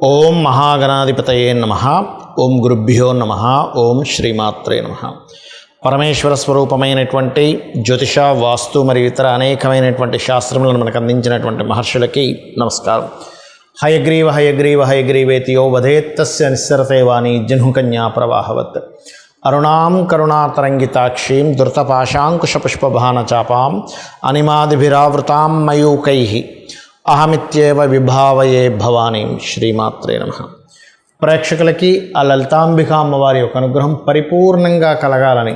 ఓం మహాగణాధిపతయే నమః. ఓం గురుభ్యో నమః. ఓం శ్రీమాత్రే నమః. పరమేశ్వర స్వరూపమైనటువంటి జ్యోతిష, వాస్తు మరియు ఇతర అనేకమైనటువంటి శాస్త్రములను మనకు అందించినటువంటి మహర్షులకి నమస్కారం. హయగ్రీవ హయగ్రీవ హయగ్రీవేతియో వధేత్తస్య నిస్సరతే వాణి జహ్నుకన్యా ప్రవాహవత్. అరుణాం కరుణాతరంగితాక్షీం ధృతపాశాంకుశపుష్పభానచాపాం అనిమాదిభిరావృతాం మయూకైః అహమిత్యేవ విభావయే భవానీం. శ్రీమాత్రే నమః. ప్రేక్షకులకి ఆ లలితాంబిక అమ్మవారి యొక్క అనుగ్రహం పరిపూర్ణంగా కలగాలని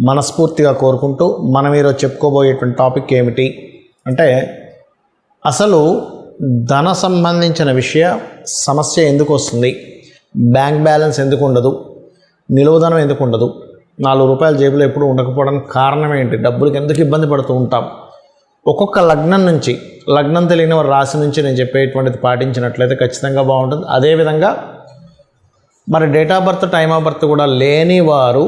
మనస్ఫూర్తిగా కోరుకుంటూ మనం ఈరోజు చెప్పుకోబోయేటువంటి టాపిక్ ఏమిటి అంటే, అసలు ధన సంబంధించిన సమస్య ఎందుకు వస్తుంది, బ్యాంక్ బ్యాలెన్స్ ఎందుకు ఉండదు, నిలువధనం ఎందుకు ఉండదు, 4 రూపాయల జేబులో ఎప్పుడు ఉండకపోవడానికి కారణం ఏంటి, డబ్బులకి ఎందుకు ఇబ్బంది పడుతూ ఉంటాం, ఒక్కొక్క లగ్నం తెలియని వారి రాశి నుంచి నేను చెప్పేటువంటిది పాటించినట్లయితే ఖచ్చితంగా బాగుంటుంది. అదేవిధంగా మరి date of birth, time of birth కూడా లేని వారు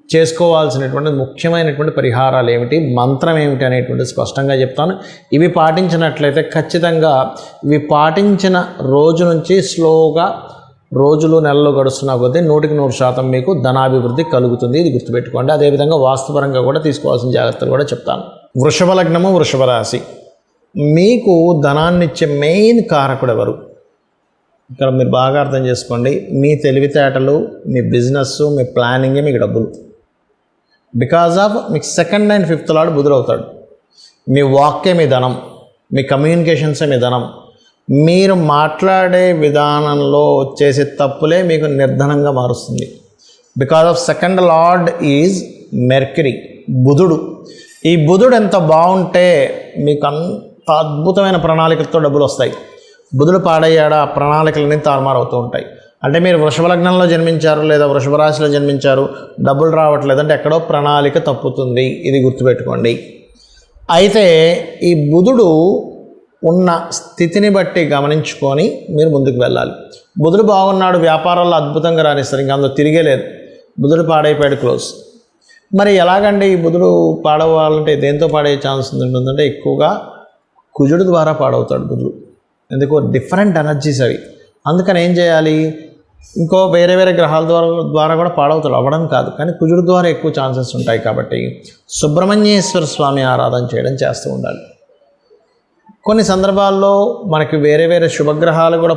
చేసుకోవాల్సినటువంటి ముఖ్యమైనటువంటి పరిహారాలు ఏమిటి, మంత్రం ఏమిటి అనేటువంటిది స్పష్టంగా చెప్తాను. ఇవి పాటించినట్లయితే ఖచ్చితంగా ఇవి పాటించిన రోజు నుంచి స్లోగా రోజులు నెలలు గడుస్తున్నా కొద్దీ 100% మీకు ధనాభివృద్ధి కలుగుతుంది. ఇది గుర్తుపెట్టుకోండి. అదేవిధంగా వాస్తుపరంగా కూడా తీసుకోవాల్సిన జాగ్రత్తలు కూడా చెప్తాను. వృషభ లగ్నము, వృషభ రాశి. మీకు ధనాన్ని ఇచ్చే మెయిన్ కారకుడు ఎవరు? ఇక్కడ మీరు బాగా అర్థం చేసుకోండి. మీ తెలివితేటలు, మీ బిజినెస్, మీ ప్లానింగే మీకు డబ్బులు. బికాజ్ ఆఫ్ మీకు 2nd and 5th లార్డ్ బుధుడు అవుతాడు. మీ వాక్కే మీ ధనం, మీ కమ్యూనికేషన్సే మీ ధనం. మీరు మాట్లాడే విధానంలో చేసే తప్పులే మీకు నిర్ధనంగా మారుస్తుంది. Because of 2nd lord is mercury, బుధుడు. ఈ బుధుడు ఎంత బాగుంటే మీకు అంత అద్భుతమైన ప్రణాళికలతో డబ్బులు వస్తాయి. బుధుడు పాడయ్యాడా, ప్రణాళికలన్నీ తారుమారవుతూ ఉంటాయి. అంటే మీరు వృషభ లగ్నంలో జన్మించారు లేదా వృషభ రాశిలో జన్మించారు, డబ్బులు రావట్లేదు అంటే ఎక్కడో ప్రణాళిక తప్పుతుంది. ఇది గుర్తుపెట్టుకోండి. అయితే ఈ బుధుడు ఉన్న స్థితిని బట్టి గమనించుకొని మీరు ముందుకు వెళ్ళాలి. బుధుడు బాగున్నాడు, వ్యాపారాల్లో అద్భుతంగా రాణిస్తారు, ఇంకా అందులో తిరిగే లేదు. బుధుడు పాడైపోయాడు, క్లోజ్. మరి ఎలాగండి ఈ బుధుడు పాడవాలంటే దేంతో పాడే ఛాన్స్ ఉంటుందంటే ఎక్కువగా కుజుడు ద్వారా పాడవుతాడు బుధుడు. ఎందుకో డిఫరెంట్ ఎనర్జీస్ అవి. అందుకని ఏం చేయాలి, ఇంకో వేరే గ్రహాల ద్వారా కూడా పాడవుతాడు, అవ్వడం కాదు, కానీ కుజుడు ద్వారా ఎక్కువ ఛాన్సెస్ ఉంటాయి. కాబట్టి సుబ్రహ్మణ్యేశ్వర స్వామి ఆరాధన చేస్తూ ఉండాలి. కొన్ని సందర్భాల్లో మనకి వేరే శుభగ్రహాలు కూడా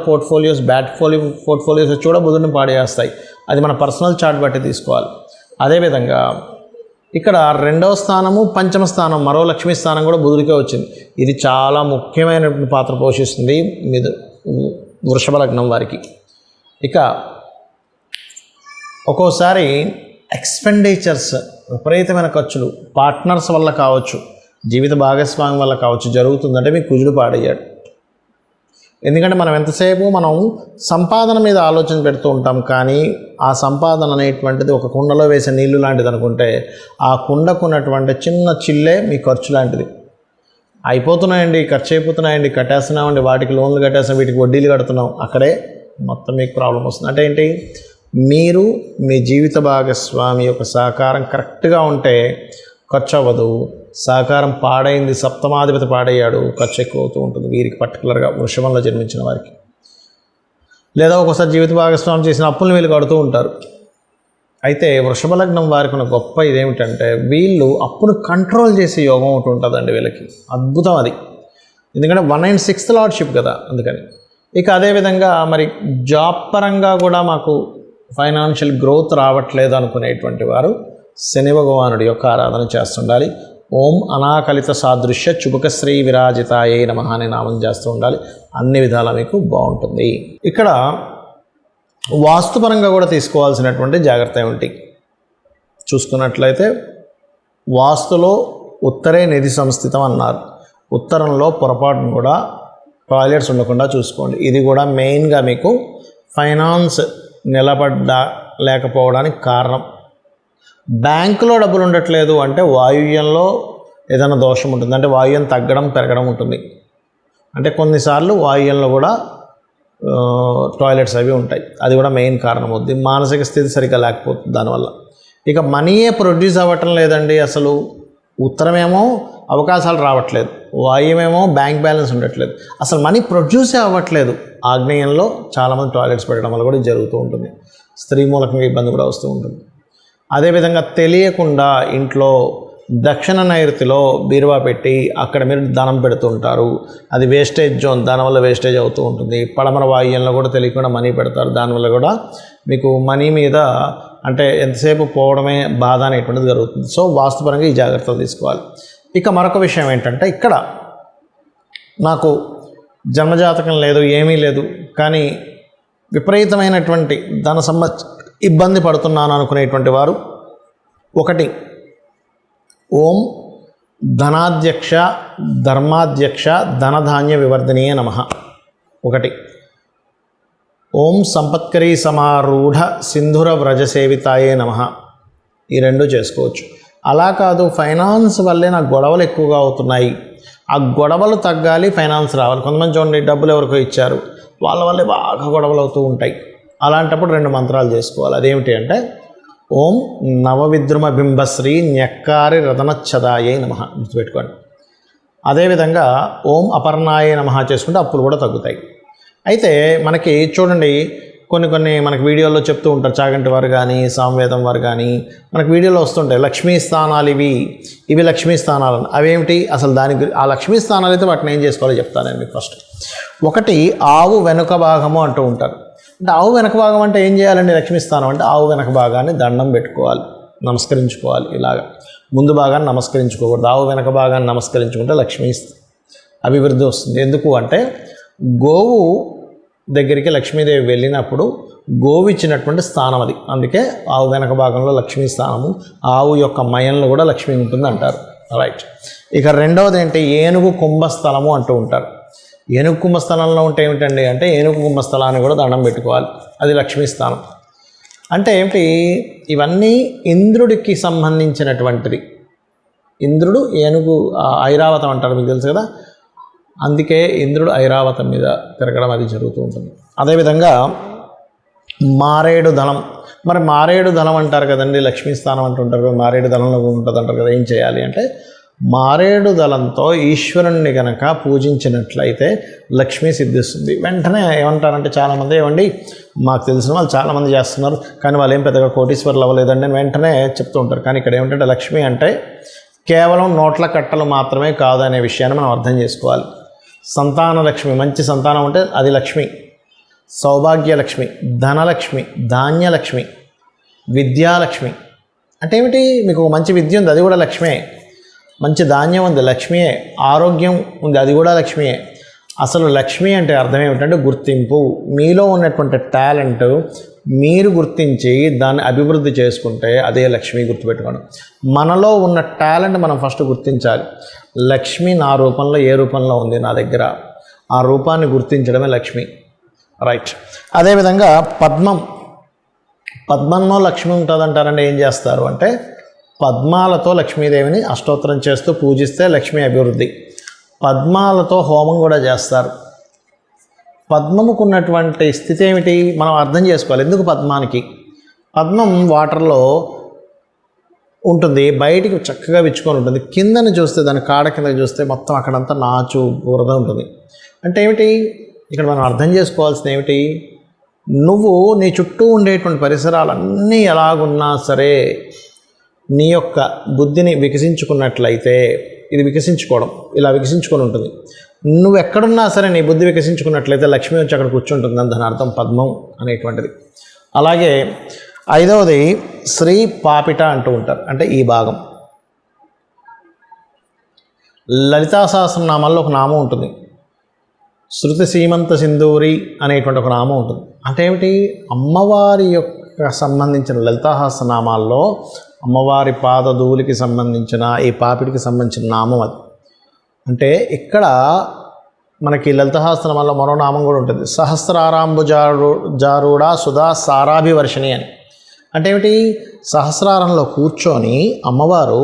బ్యాడ్ పోర్ట్ఫోలియోస్ వచ్చి కూడా బుధుడిని పాడేస్తాయి. అది మన పర్సనల్ చార్ట్ బట్టి తీసుకోవాలి. అదేవిధంగా ఇక్కడ 2వ స్థానము, 5వ స్థానం, మరో లక్ష్మీ స్థానం కూడా బుధుడికే వచ్చింది. ఇది చాలా ముఖ్యమైనటువంటి పాత్ర పోషిస్తుంది వృషభ లగ్నం వారికి. ఇక ఒక్కోసారి ఎక్స్పెండిచర్స్, విపరీతమైన ఖర్చులు పార్ట్నర్స్ వల్ల కావచ్చు, జీవిత భాగస్వామి వల్ల కావచ్చు జరుగుతుందంటే మీకు కుజుడు పాడయ్యాడు. ఎందుకంటే మనం ఎంతసేపు సంపాదన మీద ఆలోచన పెడుతూ ఉంటాం, కానీ ఆ సంపాదన అనేటువంటిది ఒక కుండలో వేసే నీళ్లు లాంటిది అనుకుంటే ఆ కుండకున్నటువంటి చిన్న చిల్లే మీ ఖర్చు లాంటిది. అయిపోతున్నాయండి, ఖర్చు అయిపోతున్నాయండి, కట్టేస్తున్నామండి, వాటికి లోన్లు కట్టేస్తున్నాం, వీటికి వడ్డీలు కడుతున్నాం, అక్కడే మొత్తం మీకు ప్రాబ్లం వస్తుంది. అంటే ఏంటి, మీరు మీ జీవిత భాగస్వామి యొక్క సహకారం కరెక్ట్గా ఉంటే ఖర్చు అవ్వదు. సహకారం పాడైంది, సప్తమాధిపతి పాడయ్యాడు, ఖర్చు ఎక్కువ అవుతూ ఉంటుంది వీరికి, పర్టికులర్గా వృషభంలో జన్మించిన వారికి. లేదా ఒక్కోసారి జీవిత భాగస్వామి చేసిన అప్పులను వీళ్ళు కడుతూ ఉంటారు. అయితే వృషభ లగ్నం వారికి ఉన్న గొప్ప ఇదేమిటంటే, వీళ్ళు అప్పును కంట్రోల్ చేసే యోగం ఒకటి ఉంటుందండి వీళ్ళకి. అద్భుతం అది. ఎందుకంటే 1 and 6th లార్డ్షిప్ కదా, అందుకని. ఇక అదేవిధంగా మరి జాబ్ పరంగా కూడా మాకు ఫైనాన్షియల్ గ్రోత్ రావట్లేదు అనుకునేటువంటి వారు శని భగవానుడి యొక్క ఆరాధన చేస్తుండాలి. ఓం అనాకలిత సాదృశ్య చుబుకశ్రీ విరాజితాయే నమః అనే నామం చేస్తూ ఉండాలి. అన్ని విధాలా మీకు బాగుంటుంది. ఇక్కడ వాస్తుపరంగా కూడా తీసుకోవాల్సినటువంటి జాగ్రత్త ఏమిటి చూసుకున్నట్లయితే, వాస్తులో ఉత్తరే నిధి సంస్థితం అన్నారు. ఉత్తరంలో పొరపాటును కూడా టాయిలెట్స్ ఉండకుండా చూసుకోండి. ఇది కూడా మెయిన్గా మీకు ఫైనాన్స్ లేకపోవడానికి కారణం. బ్యాంకులో డబ్బులు ఉండట్లేదు అంటే వాయువ్యంలో ఏదైనా దోషం ఉంటుంది, అంటే వాయువ్యం తగ్గడం పెరగడం ఉంటుంది. అంటే కొన్నిసార్లు వాయువ్యంలో కూడా టాయిలెట్స్ అవి ఉంటాయి, అది కూడా మెయిన్ కారణం అవుతుంది. మానసిక స్థితి సరిగ్గా లేకపోతుంది దానివల్ల. ఇక మనీయే ప్రొడ్యూస్ అవ్వటం లేదండి. అసలు ఉత్తరమేమో అవకాశాలు రావట్లేదు, వాయువేమో బ్యాంక్ బ్యాలెన్స్ ఉండట్లేదు, అసలు మనీ ప్రొడ్యూసే అవ్వట్లేదు. ఆగ్నేయంలో చాలామంది టాయిలెట్స్ పెట్టడం వల్ల కూడా జరుగుతూ ఉంటుంది. స్త్రీ మూలకంగా ఇబ్బంది కూడా వస్తూ ఉంటుంది. అదేవిధంగా తెలియకుండా ఇంట్లో దక్షిణ నైరుతిలో బీరువా పెట్టి అక్కడ మీరు ధనం పెడుతూ ఉంటారు. అది వేస్టేజ్ జోన్, దానివల్ల వేస్టేజ్ అవుతూ ఉంటుంది. పడమర వాయువ్యంలో కూడా తెలియకుండా మనీ పెడతారు, దానివల్ల కూడా మీకు మనీ మీద అంటే ఎంతసేపు పోవడమే బాధ అనేటువంటిది జరుగుతుంది. సో వాస్తుపరంగా ఈ జాగ్రత్తలు తీసుకోవాలి. ఇక మరొక విషయం ఏంటంటే, ఇక్కడ నాకు జన్మజాతకం లేదు, ఏమీ లేదు, కానీ విపరీతమైనటువంటి ధన ఇబ్బంది పడుతున్నాను అనుకునేటువంటి వారు, ఒకటి ఓం ధనాధ్యక్ష ధర్మాధ్యక్ష ధనధాన్య వివర్ధనీయ నమః, ఒకటి ఓం సంపత్కరీ సమారూఢ సింధుర వ్రజసేవితాయే నమః, ఈ రెండు చేసుకోవచ్చు. అలా కాదు, ఫైనాన్స్ వల్లే నాకు గొడవలు ఎక్కువగా అవుతున్నాయి, ఆ గొడవలు తగ్గాలి, ఫైనాన్స్ రావాలి. కొంతమంది చూడండి, డబ్బులు ఎవరికో ఇచ్చారు, వాళ్ళ వల్లే బాగా గొడవలు అవుతూ ఉంటాయి. అలాంటప్పుడు 2 మంత్రాలు చేసుకోవాలి. అదేమిటి అంటే, ఓం నవవిద్రుమ బింబశ్రీ న్యక్కారి రతనచ్చదాయే నమః, గుర్తుపెట్టుకోండి. అదేవిధంగా ఓం అపర్ణాయే నమః చేసుకుంటే అప్పులు కూడా తగ్గుతాయి. అయితే మనకి చూడండి, కొన్ని మనకి వీడియోలో చెప్తూ ఉంటారు, చాగంటి వారు కానీ సామవేదం వారు కానీ మనకి వీడియోలో వస్తుంటాయి, లక్ష్మీ స్థానాలు ఇవి లక్ష్మీ స్థానాలు. అవేమిటి అసలు? ఆ లక్ష్మీ స్థానాలు అయితే వాటిని ఏం చేసుకోవాలో చెప్తాను నేను మీకు. ఫస్ట్ ఒకటి ఆవు వెనుక భాగము అంటూ ఉంటారు. అంటే ఆవు వెనక భాగం అంటే ఏం చేయాలండి? లక్ష్మీ స్థానం అంటే ఆవు వెనక భాగాన్ని దండం పెట్టుకోవాలి, నమస్కరించుకోవాలి. ఇలాగా ముందు భాగాన్ని నమస్కరించుకోకూడదు, ఆవు వెనక భాగాన్ని నమస్కరించుకుంటే లక్ష్మీ అభివృద్ధి వస్తుంది. ఎందుకు అంటే, గోవు దగ్గరికి లక్ష్మీదేవి వెళ్ళినప్పుడు గోవు ఇచ్చినటువంటి స్థానం అది, అందుకే ఆవు వెనక భాగంలో లక్ష్మీ స్థానము, ఆవు యొక్క మయంలో కూడా లక్ష్మి ఉంటుంది అంటారు. రైట్. ఇక రెండవది ఏంటి? ఏనుగు కుంభస్థలము అంటూ ఉంటారు. ఏనుగు కుంభస్థలంలో ఉంటే ఏమిటండి అంటే, ఏనుగు కుంభస్థలాన్ని కూడా దండం పెట్టుకోవాలి, అది లక్ష్మీ స్థానం. అంటే ఏమిటి? ఇవన్నీ ఇంద్రుడికి సంబంధించినటువంటిది. ఇంద్రుడు ఏనుగు ఐరావతం అంటారు, మీకు తెలుసు కదా, అందుకే ఇంద్రుడు ఐరావతం మీద తిరగడం అది జరుగుతూ ఉంటుంది. అదేవిధంగా మారేడు దళం, మరి మారేడు దళం అంటారు కదండి, లక్ష్మీ స్థానం అంటుంటారు, మారేడు దళంలో ఉంటుంది అంటారు కదా. ఏం చేయాలి అంటే, మారేడు దళంతో ఈశ్వరుణ్ణి కనుక పూజించినట్లయితే లక్ష్మీ సిద్ధిస్తుంది. వెంటనే ఏమంటారంటే చాలామంది, ఏమండి మాకు తెలిసిన వాళ్ళు చాలామంది చేస్తున్నారు, కానీ వాళ్ళు ఏం పెద్దగా కోటీశ్వరులు అవ్వలేదండి అని వెంటనే చెప్తూ ఉంటారు. కానీ ఇక్కడ ఏమిటంటే, లక్ష్మి అంటే కేవలం నోట్ల కట్టలు మాత్రమే కాదు అనే విషయాన్ని మనం అర్థం చేసుకోవాలి. సంతాన లక్ష్మి, మంచి సంతానం ఉంటే అది లక్ష్మి, సౌభాగ్యలక్ష్మి, ధనలక్ష్మి, ధాన్యలక్ష్మి, విద్యాలక్ష్మి. అంటే ఏమిటి? మీకు మంచి విద్య ఉంది, అది కూడా లక్ష్మే. మంచి ధాన్యం ఉంది, లక్ష్మియే. ఆరోగ్యం ఉంది, అది కూడా లక్ష్మియే. అసలు లక్ష్మి అంటే అర్థం ఏమిటంటే గుర్తింపు. మీలో ఉన్నటువంటి టాలెంట్ మీరు గుర్తించి దాన్ని అభివృద్ధి చేసుకుంటే అదే లక్ష్మి. గుర్తుపెట్టుకోండి, మనలో ఉన్న టాలెంట్ మనం ఫస్ట్ గుర్తించాలి. లక్ష్మి నా రూపంలో ఏ రూపంలో ఉంది నా దగ్గర, ఆ రూపాన్ని గుర్తించడమే లక్ష్మి. రైట్. అదేవిధంగా పద్మంలో లక్ష్మి ఉంటుందంటారంటే ఏం చేస్తారు అంటే, పద్మాలతో లక్ష్మీదేవిని అష్టోత్తరం చేస్తూ పూజిస్తే లక్ష్మీ అభివృద్ధి. పద్మాలతో హోమం కూడా చేస్తారు. పద్మముకు ఉన్నటువంటి స్థితి ఏమిటి మనం అర్థం చేసుకోవాలి. ఎందుకు పద్మానికి? పద్మం వాటర్లో ఉంటుంది, బయటికి చక్కగా విచ్చుకొని ఉంటుంది. కిందని చూస్తే, దాని కాడ కింద చూస్తే మొత్తం అక్కడంతా నాచు బురద ఉంటుంది. అంటే ఏమిటి? ఇక్కడ మనం అర్థం చేసుకోవాల్సింది ఏమిటి? నువ్వు నీ చుట్టూ ఉండేటువంటి పరిసరాలన్నీ ఎలాగున్నా సరే నీ యొక్క బుద్ధిని వికసించుకున్నట్లయితే, ఇది వికసించుకోవడం ఇలా వికసించుకొని ఉంటుంది. నువ్వు ఎక్కడున్నా సరే నీ బుద్ధి వికసించుకున్నట్లయితే లక్ష్మి వచ్చి అక్కడ కూర్చుంటుంది అని దాని అర్థం పద్మం అనేటువంటిది. అలాగే 5వది శ్రీ పాపిట అంటూ ఉంటారు. అంటే ఈ భాగం లలితా సహస్రనామాల్లో ఒక నామం ఉంటుంది, శృతి సీమంత సింధూరి అనేటువంటి ఒక నామం ఉంటుంది. అంటే ఏమిటి? అమ్మవారి యొక్క సంబంధించిన లలితా సహస్రనామాల్లో అమ్మవారి పాదధూలికి సంబంధించిన ఈ పాపిడికి సంబంధించిన నామం అది. అంటే ఇక్కడ మనకి లలిత సహస్రనామాల్లో మరో నామం కూడా ఉంటుంది, సహస్రారాంబుజారూఢ సుధా సారాభివర్షిణి అని. అంటే ఏమిటి? సహస్రారంలో కూర్చొని అమ్మవారు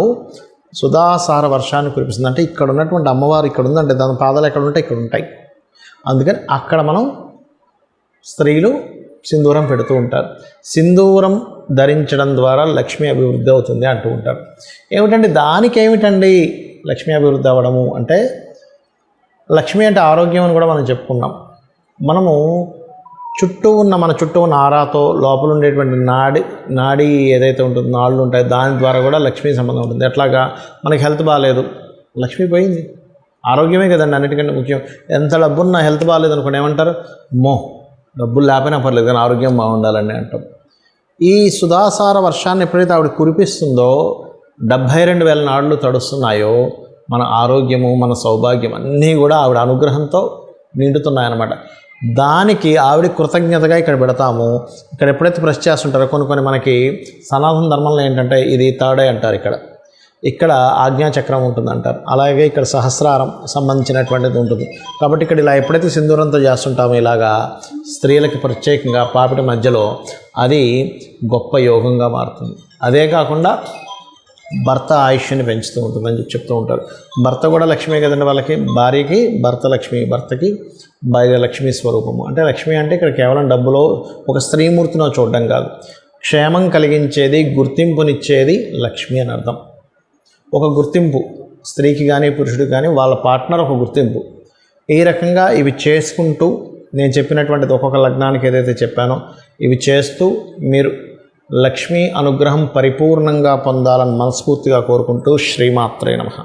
సుధాసార వర్షాన్ని కురిపిస్తుంది. అంటే ఇక్కడ ఉన్నటువంటి అమ్మవారు ఇక్కడ ఉందంటే దాని పాదాలు ఎక్కడ ఉంటాయి? ఇక్కడ ఉంటాయి. అందుకని అక్కడ మనం స్త్రీలు సింధూరం పెడుతూ ఉంటారు. సింధూరం ధరించడం ద్వారా లక్ష్మీ అభివృద్ధి అవుతుంది అంటూ ఉంటారు. ఏమిటండి దానికి ఏమిటండి లక్ష్మీ అభివృద్ధి అవ్వడము అంటే లక్ష్మి అంటే ఆరోగ్యం అని కూడా మనం చెప్పుకున్నాం. మనము మన చుట్టూ ఉన్న ఆరాతో లోపల ఉండేటువంటి నాడి ఏదైతే ఉంటుందో నాళ్ళు ఉంటాయి, దాని ద్వారా కూడా లక్ష్మీ సంబంధం ఉంటుంది. ఎట్లాగా మనకి హెల్త్ బాగాలేదు, లక్ష్మి పోయింది. ఆరోగ్యమే కదండి అన్నిటికంటే ముఖ్యం. ఎంత డబ్బున్నా హెల్త్ బాగాలేదు అనుకోండి ఏమంటారు, డబ్బులు లేకపోయినా పర్లేదు కానీ ఆరోగ్యం బాగుండాలని అంటాం. ఈ సుధాసార వర్షాన్ని ఎప్పుడైతే ఆవిడ కురిపిస్తుందో 72,000 నాడులు తడుస్తున్నాయో మన ఆరోగ్యము మన సౌభాగ్యం అన్నీ కూడా ఆవిడ అనుగ్రహంతో నిండుతున్నాయన్నమాట. దానికి ఆవిడ కృతజ్ఞతగా ఇక్కడ పెడతాము. ఇక్కడ ఎప్పుడైతే ప్రెస్ చేస్తుంటారో కొన్ని మనకి సనాతన ధర్మంలో ఏంటంటే ఇది తాడే అంటారు, ఇక్కడ ఆజ్ఞాచక్రం ఉంటుంది అంటారు. అలాగే ఇక్కడ సహస్రారం సంబంధించినటువంటిది ఉంటుంది. కాబట్టి ఇక్కడ ఇలా ఎప్పుడైతే సింధూరంతో చేస్తుంటామో ఇలాగా స్త్రీలకి ప్రత్యేకంగా పాపిట మధ్యలో అది గొప్ప యోగంగా మారుతుంది. అదే కాకుండా భర్త ఆయుష్ని పెంచుతూ ఉంటుందని చెప్తూ ఉంటారు. భర్త కూడా లక్ష్మీ కదండి, వాళ్ళకి భార్యకి భర్త లక్ష్మి, భర్తకి భార్య లక్ష్మీ స్వరూపము. అంటే లక్ష్మి అంటే ఇక్కడ కేవలం డబ్బులో ఒక స్త్రీమూర్తినో చూడడం కాదు, క్షేమం కలిగించేది గుర్తింపునిచ్చేది లక్ష్మి అని అర్థం. ఒక గుర్తింపు స్త్రీకి కానీ పురుషుడికి కానీ వాళ్ళ పార్ట్నర్ ఒక గుర్తింపు. ఈ రకంగా ఇవి చేసుకుంటూ నేను చెప్పినటువంటిది ఒక్కొక్క లగ్నానికి ఏదైతే చెప్పానో ఇవి చేస్తూ మీరు లక్ష్మీ అనుగ్రహం పరిపూర్ణంగా పొందాలని మనస్ఫూర్తిగా కోరుకుంటూ శ్రీమాత్రే నమః.